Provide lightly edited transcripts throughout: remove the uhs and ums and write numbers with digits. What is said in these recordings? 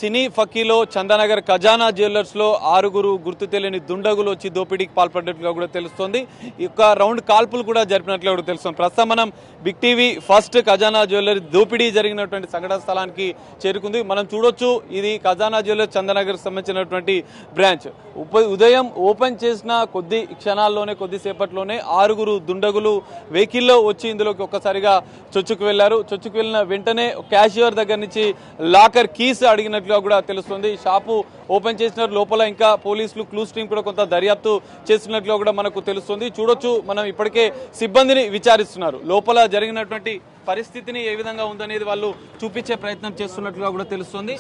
సినీ ఫకీలో చందానగర్ ఖజానా జ్యువెలర్స్ లో 6గురు గుర్తు తెలియని దుండగులు వచ్చి దోపిడీకి పాల్పడినట్లుగా కూడా తెలుస్తోంది. ఈ యొక్క రౌండ్ కాల్పులు కూడా జరిపినట్లుగా కూడా తెలుస్తోంది. ప్రస్తుతం మనం బిగ్ టీవీ ఫస్ట్ ఖజానా జ్యువెలరీ దోపిడీ జరిగినటువంటి సంఘటన స్థలానికి చేరుకుంది. మనం చూడొచ్చు, ఇది ఖజానా జ్యువెలర్స్ చందానగర్ సంబంధించినటువంటి బ్రాంచ్. ఉదయం ఓపెన్ చేసిన కొద్దిసేపట్లోనే 6గురు దుండగులు వెహికల్లో వచ్చి ఇందులోకి ఒక్కసారిగా చొచ్చుకు వెళ్లారు. చొచ్చుకు వెళ్లిన వెంటనే క్యాషియర్ దగ్గర నుంచి లాకర్ కీస్ అడిగినట్లుగా కూడా తెలుస్తుంది. షాపు ఓపెన్ చేసినారు. లోపల ఇంకా పోలీసులు క్లూస్ టీం కూడా కొంత దర్యాప్తు చేస్తున్నట్లుగా కూడా మనకు తెలుస్తుంది. చూడొచ్చు, మనం ఇప్పటికే సిబ్బందిని విచారిస్తున్నారు. లోపల జరిగినటువంటి పరిస్థితిని ఏ విధంగా ఉందనేది వాళ్ళు చూపించే ప్రయత్నం చేస్తున్నట్లుగా కూడా తెలుస్తుంది.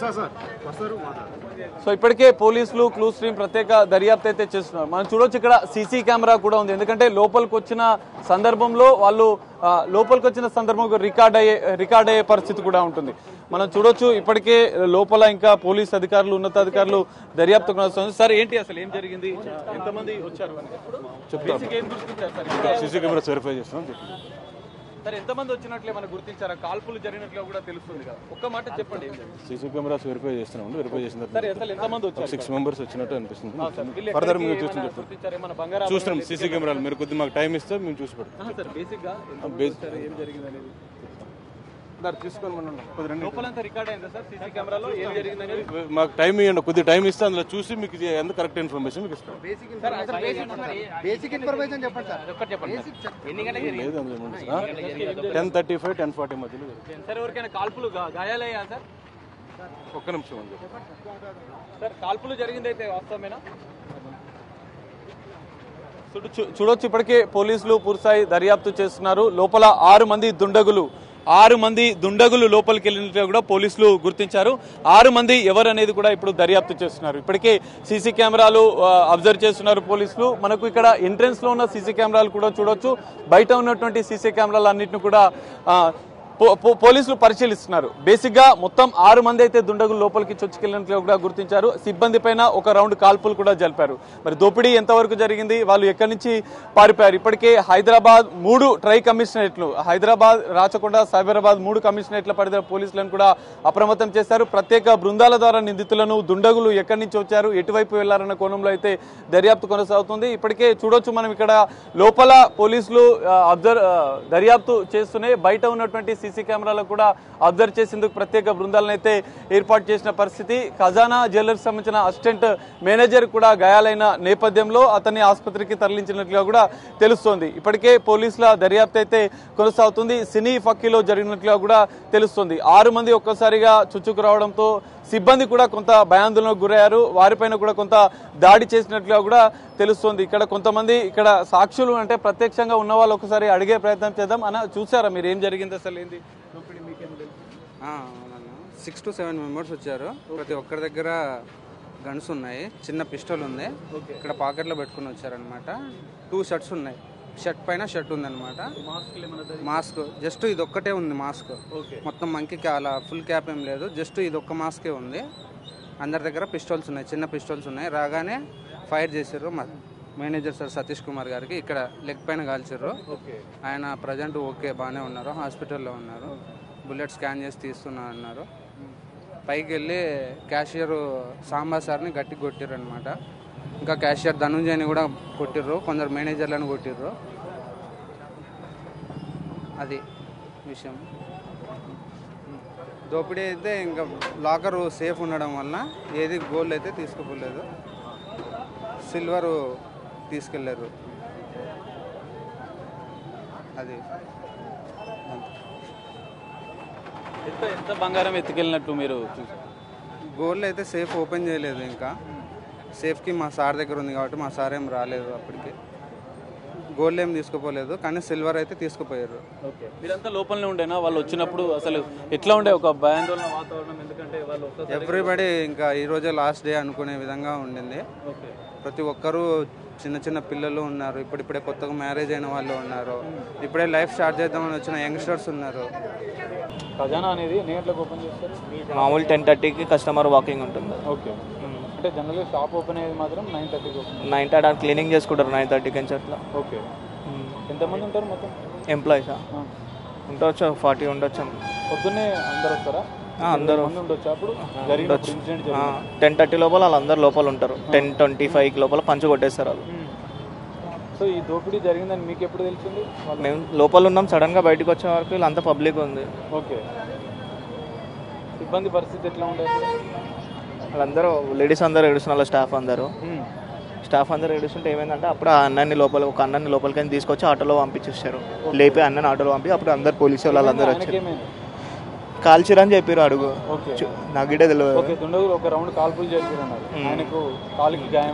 సో ఇప్పటికే పోలీసులు క్లూస్ టీం ప్రత్యేక దర్యాప్తు అయితే చేస్తున్నారు. మనం చూడొచ్చు, ఇక్కడ సీసీ కెమెరా కూడా ఉంది. ఎందుకంటే లోపలికి వచ్చిన సందర్భంలో రికార్డ్ అయ్యే పరిస్థితి కూడా ఉంటుంది. మనం చూడొచ్చు, ఇప్పటికే లోపల ఇంకా పోలీస్ అధికారులు, ఉన్నతాధికారులు దర్యాప్తు కొనసాగుతుంది. సార్, ఏంటి అసలు ఏం జరిగింది, ఎంతమంది వచ్చారు సీసీ కెమెరాస్ వెరిఫై చేస్తాం. సార్, ఎంతమంది వచ్చినట్లే మనం గుర్తించారా? కాల్పులు జరిగినట్లుగా కూడా తెలుస్తుంది కదా, ఒక్క మాట చెప్పండి. సీసీ కెమెరాస్ వెరిఫై చేస్తున్నాం. వెరిఫై చేసిన ఎంతమంది వచ్చారు? 6 మెంబర్స్ వచ్చినట్టు అనిపిస్తుంది. ఫర్దర్ మీరు చూస్తున్నాం సీసీ కెమెరాలు. మీరు కొద్దిగా మాకు టైం ఇస్తే మేము చూసి పెడతాం. మాకు టైం ఇవ్వండి, కొద్దిగా టైం ఇస్తే అందులో చూసి మీకు ఎంత కరెక్ట్ ఇన్ఫర్మేషన్ మీకు ఇస్తాం. లేదు, అందులో 10:35, 10:40 మధ్యలో. ఒక్క నిమిషం అండి. కాల్పులు జరిగిందైతే వాస్తవమేనా? చూడొచ్చు, ఇప్పటికే పోలీసులు పూర్తిస్థాయి దర్యాప్తు చేస్తున్నారు. లోపల 6 మంది దుండగులు లోపలికి వెళ్ళినట్టుగా కూడా పోలీసులు గుర్తించారు. 6 మంది ఎవరనేది కూడా ఇప్పుడు దర్యాప్తు చేస్తున్నారు. ఇప్పటికే సీసీ కెమెరాలు అబ్జర్వ్ చేస్తున్నారు పోలీసులు. మనకు ఇక్కడ ఎంట్రన్స్ లో ఉన్న సీసీ కెమెరాలు కూడా చూడొచ్చు. బయట ఉన్నటువంటి సీసీ కెమెరాలు అన్నింటిని కూడా పోలీసులు పరిశీలిస్తున్నారు. బేసిక్ గా మొత్తం 6 మంది అయితే దుండగులు లోపలికి చొచ్చుకెళ్లినట్లు కూడా గుర్తించారు. సిబ్బంది పైన ఒక రౌండ్ కాల్పులు కూడా జరిపారు. మరి దోపిడీ ఎంతవరకు జరిగింది, వాళ్ళు ఎక్కడి నుంచి పారిపోయారు? ఇప్పటికే హైదరాబాద్ 3 ట్రై కమిషనరేట్లు, హైదరాబాద్, రాచకొండ, సైబరాబాద్ 3 కమిషనరేట్ల పరిధిలో పోలీసులను కూడా అప్రమత్తం చేశారు. ప్రత్యేక బృందాల ద్వారా నిందితులను, దుండగులు ఎక్కడి నుంచి వచ్చారు, ఎటువైపు వెళ్లారన్న కోణంలో అయితే దర్యాప్తు కొనసాగుతుంది. ఇప్పటికే చూడొచ్చు, మనం ఇక్కడ లోపల పోలీసులు దర్యాప్తు చేస్తూనే బయట ఉన్నటువంటి సీసీ కెమెరాలకు కూడా అబ్జర్వ్ చేసేందుకు ప్రత్యేక బృందాలను అయితే ఏర్పాటు చేసిన పరిస్థితి. ఖజానా జ్యువెలర్స్ సంబంధించిన అసిస్టెంట్ మేనేజర్ కూడా గాయాలైన నేపథ్యంలో అతన్ని ఆసుపత్రికి తరలించినట్లుగా కూడా తెలుస్తోంది. ఇప్పటికే పోలీసుల దర్యాప్తు అయితే కొనసాగుతుంది. సినీ ఫక్కీలో జరిగినట్లుగా కూడా తెలుస్తోంది. 6 మంది ఒక్కసారిగా చుచ్చుకు రావడంతో సిబ్బంది కూడా కొంత భయాందోళనకు గురయ్యారు. వారిపైన కూడా కొంత దాడి చేసినట్లుగా కూడా తెలుస్తోంది. ఇక్కడ కొంతమంది సాక్షులు, అంటే ప్రత్యక్షంగా ఉన్న వాళ్ళు ఒకసారి అడిగే ప్రయత్నం చేద్దాం. అన్న, చూసారా మీరు ఏం జరిగింది, అసలు ఏంది? 6 to 7 మెంబర్స్ వచ్చారు. ప్రతి ఒక్కరి దగ్గర గన్స్ ఉన్నాయి, చిన్న పిస్టల్ ఉంది. ఇక్కడ పాకెట్లో పెట్టుకుని వచ్చారనమాట. 2 షర్ట్స్ ఉన్నాయి. షర్ట్ పైన షర్ట్ ఉంది అనమాట. మాస్క్ జస్ట్ ఇది ఒక్కటే ఉంది. మాస్క్ మొత్తం మంకి అలా ఫుల్ క్యాప్ ఏం లేదు, జస్ట్ ఇది ఒక్క మాస్కే ఉంది. అందరి దగ్గర పిస్టల్స్ ఉన్నాయి, చిన్న పిస్టల్స్ ఉన్నాయి. రాగానే ఫైర్ చేసారు మేనేజర్ సార్ సతీష్ కుమార్ గారికి. ఇక్కడ లెగ్ పైన కాల్చారు. ఆయన ప్రజెంట్ ఓకే, బాగానే ఉన్నారు, హాస్పిటల్లో ఉన్నారు. బుల్లెట్ స్కాన్ చేసి తీస్తున్నా అన్నారు. పైకి వెళ్ళి క్యాషియర్ సాంబా సార్ని గట్టి కొట్టిర్రు అనమాట. ఇంకా క్యాషియర్ ధనుంజయని కూడా కొట్టిర్రు, కొందరు మేనేజర్లను కొట్టిర్రు. అది విషయం. దోపిడీ అయితే ఇంకా లాకరు సేఫ్ ఉండడం వల్ల ఏది గోల్డ్ అయితే తీసుకుపోలేదు, సిల్వరు తీసుకెళ్లారు. అది ఎంత బంగారం ఎత్తుకెళ్ళినట్టు మీరు చూసారు? గోల్డ్ అయితే సేఫ్ ఓపెన్ చేయలేదు. ఇంకా సేఫ్కి మా సార్ దగ్గర ఉంది కాబట్టి మా సార్ ఏం రాలేదు. అప్పటికి గోల్డ్ ఏం తీసుకుపోలేదు, కానీ సిల్వర్ అయితే తీసుకుపోయారు. మీరంతా లోపలనే ఉండేనా వాళ్ళు వచ్చినప్పుడు? అసలు ఎట్లా ఉండే ఒక భయాందోళన వాతావరణం? ఎందుకంటే వాళ్ళు ఎవ్రీబడి ఇంకా ఈ రోజే లాస్ట్ డే అనుకునే విధంగా ఉండింది. ప్రతి ఒక్కరూ, చిన్న చిన్న పిల్లలు ఉన్నారు, ఇప్పుడిప్పుడే కొత్తగా మ్యారేజ్ అయిన వాళ్ళు ఉన్నారు, ఇప్పుడే లైఫ్ స్టార్ట్ చేద్దామని వచ్చిన యంగ్స్టర్స్ ఉన్నారు. ఖజానా అనేది ఎన్ని గంటలకు ఓపెన్ చేస్తారు? మామూలు 10:30కి కస్టమర్ వాకింగ్ ఉంటుంది. ఓకే, అంటే జనరల్గా షాప్ ఓపెన్ అయ్యేది మాత్రం 9:30కి ఓపెన్. 9:30 క్లీనింగ్ చేసుకుంటారు 9:30కి నుంచి అట్లా. ఓకే, ఎంతమంది ఉంటారు మొత్తం ఎంప్లాయీసా? ఉండొచ్చు 40 ఉండొచ్చు. పొద్దున్నే అందరు వస్తారా? అందరూ మంది ఉండొచ్చు అప్పుడు జరిగినప్పుడు ఇన్సిడెంట్ 10:30 లోపల వాళ్ళందరూ లోపల ఉంటారు. 10:25 లోపల పంచు కొట్టేస్తారు వాళ్ళు. సో ఈ దోపిడీ జరిగిందని మీకు ఎప్పుడు తెలిసింది? మేము లోపల ఉన్నాం, సడన్గా బయటకు వచ్చే వరకు వీళ్ళంతా పబ్లిక్ ఉంది. ఓకే, సిబ్బంది పరిస్థితి ఎట్లా ఉండేది? వాళ్ళందరూ లేడీస్ అందరూ ఏడుస్తున్నారు, స్టాఫ్ అందరూ ఏడుస్తుంటే ఏమైందంటే అప్పుడు ఆ అన్నాన్ని ఒక అన్నాన్ని లోపలికి తీసుకొచ్చి ఆటోలో పంపించేస్తారు. లేపి అన్నని ఆటోలో పంపి అప్పుడు అందరు పోలీసు వాళ్ళందరూ వచ్చారు. కాల్చిరని చెప్పారు. అడుగు నాకు గిటే తెలియదు. ఒక రౌండ్ కాల్పులు చేశారన్నారు. ఆయనకు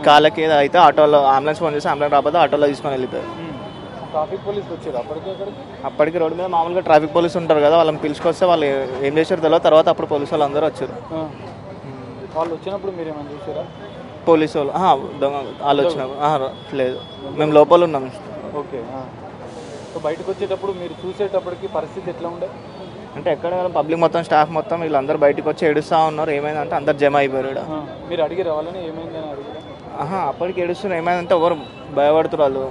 కాళ్ళకి అయితే ఆటోలో అంబులెన్స్ ఫోన్ చేసి అంబులెన్స్ రాకపోతే ఆటోలో తీసుకొని వెళ్ళిపోయారు. ట్రాఫిక్ పోలీసు వచ్చారు అప్పటికి రోడ్డు మీద మామూలుగా ట్రాఫిక్ పోలీసు ఉంటారు కదా, వాళ్ళని పిలుచుకొస్తే వాళ్ళు ఏం చేశారు తెలియదు. తర్వాత అప్పుడు పోలీసు వాళ్ళు అందరూ వచ్చారు. వాళ్ళు వచ్చినప్పుడు మీరు ఏమైనా చూసారా? పోలీసు వాళ్ళు వాళ్ళు వచ్చినప్పుడు లేదు, మేము లోపల ఉన్నాం. ఓకే, సో బయటకు వచ్చేటప్పుడు మీరు చూసేటప్పటికి పరిస్థితి ఎట్లా ఉండే? అంటే ఎక్కడ పబ్లిక్ మొత్తం స్టాఫ్ మొత్తం వీళ్ళందరూ బయటకు వచ్చి ఏడుస్తూ ఉన్నారు. ఏమైందంటే అందరు జమ అయిపోయారు. మీరు అడిగి రావాలని ఏమైందని అడిగారు? అప్పటికి ఏడుస్తున్నారు. ఏమైందంటే ఎవరు భయపడుతున్నారు వాళ్ళు,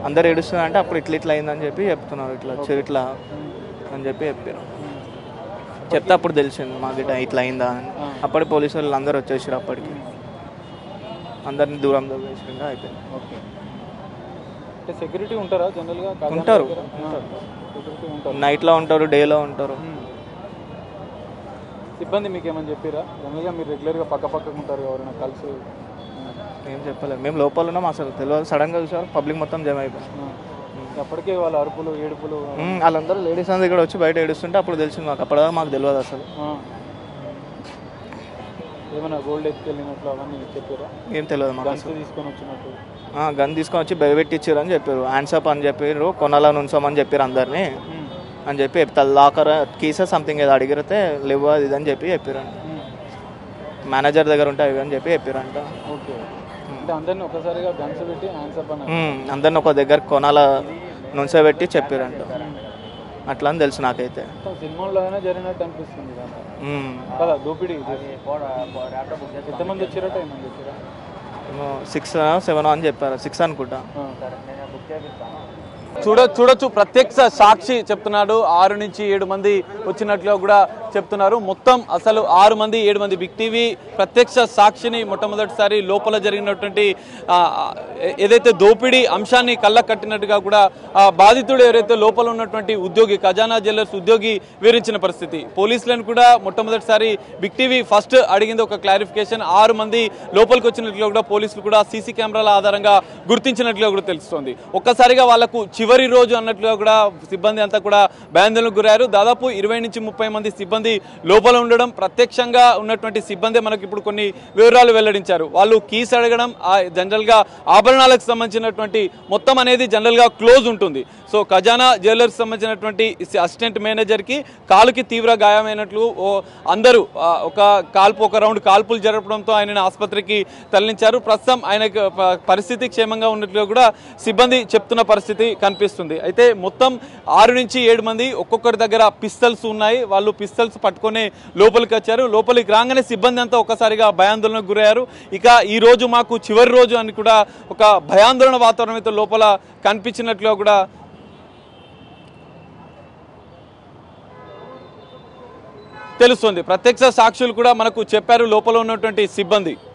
అందరు ఏడుస్తున్నారు. అంటే అప్పుడు ఇట్లా అయిందని చెప్పి చెప్తున్నారు. ఇట్లా అని చెప్పి చెప్పారు. చెప్తే అప్పుడు తెలిసింది మాకు ఇట్లా అయిందా అని. అప్పటికి పోలీసు వాళ్ళు అందరూ వచ్చేసారు. అప్పటికి అందరినీ దూరం వేసుకుంటా అయిపోయింది. ఓకే, అంటే సెక్యూరిటీ ఉంటారా జనరల్గా? ఉంటారు, నైట్లో ఉంటారు, డేలో ఉంటారు. సిబ్బంది మీకు ఏమని చెప్పారా? జనరల్గా మీరు రెగ్యులర్గా పక్కకు ఉంటారు, ఎవరైనా కలిసి? ఏం చెప్పలేదు, మేము లోపల ఉన్నాం. అసలు తెలియదు, సడన్గా చూసారు పబ్లిక్ మొత్తం జమ అయిపోయింది. అప్పటికే వాళ్ళ అరుపులు ఏడుపులు వాళ్ళందరూ లేడీస్ అందరూ ఇక్కడ వచ్చి బయట ఏడుస్తుంటే అప్పుడు తెలిసింది మాకు. అప్పటిదాకా మాకు తెలియదు అసలు. ఏమైనా గోల్డ్ ఎత్తుకెళ్ళినట్లు అవన్నీ చెప్పారా? ఏం తెలియదు మాకు. తీసుకొని వచ్చినట్టు గన్ తీసుకొని వచ్చి భయపెట్టించారు అని చెప్పారు. హ్యాండ్సప్ అని చెప్పారు, కొనాలని ఉంచామని చెప్పారు అందరినీ అని చెప్పి. లాకర్ కీసెస్ సంథింగ్ ఏదో అడిగితే లేవు అది ఇది అని చెప్పి చెప్పారంట. మేనేజర్ దగ్గర ఉంటే అవి అని చెప్పి చెప్పారంట. ఓకే, అంటే అందరినీ ఒకసారిగా గన్స్ పెట్టి హ్యాండ్సప్ అని అందరిని ఒక దగ్గర కొనాల నుంచోబెట్టి చెప్పారంట. అట్లా అని తెలుసు నాకైతే. సినిమాలో అయినా జరిగినట్టు అనిపిస్తుంది కదా దోపిడీ. ఎంతమంది వచ్చారట? 6 or 7 అని చెప్పారు. 6 అనుకుంటా. చూడొచ్చు ప్రత్యక్ష సాక్షి చెప్తున్నాడు. 6 నుంచి 7 మంది వచ్చినట్లుగా కూడా చెప్తున్నారు. మొత్తం అసలు 6 మంది 7 మంది. బిగ్ టీవీ ప్రత్యక్ష సాక్షిని మొట్టమొదటిసారి లోపల జరిగినటువంటి ఏదైతే దోపిడీ అంశాన్ని కళ్ళ కట్టినట్టుగా కూడా బాధితుడు ఎవరైతే లోపల ఉన్నటువంటి ఉద్యోగి, ఖజానా జ్యువెలర్స్ ఉద్యోగి వివరించిన పరిస్థితి. పోలీసులను కూడా మొట్టమొదటిసారి బిగ్ టీవీ ఫస్ట్ అడిగింది ఒక క్లారిఫికేషన్. 6 మంది లోపలికి వచ్చినట్లుగా కూడా పోలీసులు కూడా సీసీ కెమెరాల ఆధారంగా గుర్తించినట్లుగా కూడా తెలుస్తోంది. ఒక్కసారిగా వాళ్లకు చివరి రోజు అన్నట్లుగా కూడా సిబ్బంది అంతా కూడా భయాందోళనకు గురయ్యారు. దాదాపు 20 నుంచి 30 మంది సిబ్బంది లోపల ఉండడం, ప్రత్యక్షంగా ఉన్నటువంటి సిబ్బంది మనకు ఇప్పుడు కొన్ని వివరాలు వెల్లడించారు. వాళ్ళు కీస్ అడగడం, జనరల్గా ఆభరణాలకు సంబంధించినటువంటి మొత్తం అనేది జనరల్గా క్లోజ్ ఉంటుంది. సో ఖజానా జ్యువెలర్స్ సంబంధించినటువంటి అసిస్టెంట్ మేనేజర్కి కాలుకి తీవ్ర గాయమైనట్లు అందరూ ఒక రౌండ్ కాల్పులు జరపడంతో ఆయనను ఆసుపత్రికి తరలించారు. ప్రస్తుతం ఆయనకు పరిస్థితి క్షేమంగా ఉన్నట్లుగా కూడా సిబ్బంది చెప్తున్న పరిస్థితి కనిపిస్తుంది. అయితే మొత్తం 6 నుంచి 7 మంది ఒక్కొక్కరి దగ్గర పిస్తల్స్ ఉన్నాయి. వాళ్ళు పిస్తల్స్ పట్టుకొని లోపలికి వచ్చారు. లోపలికి రాగానే సిబ్బంది అంతా ఒక్కసారిగా భయాందోళనకు గురయ్యారు. ఇక ఈ రోజు మాకు చివరి రోజు అని కూడా ఒక భయాందోళన వాతావరణం అయితే లోపల కనిపించినట్లుగా కూడా తెలుస్తుంది. ప్రత్యక్ష సాక్షులు కూడా మనకు చెప్పారు లోపల ఉన్నటువంటి సిబ్బంది.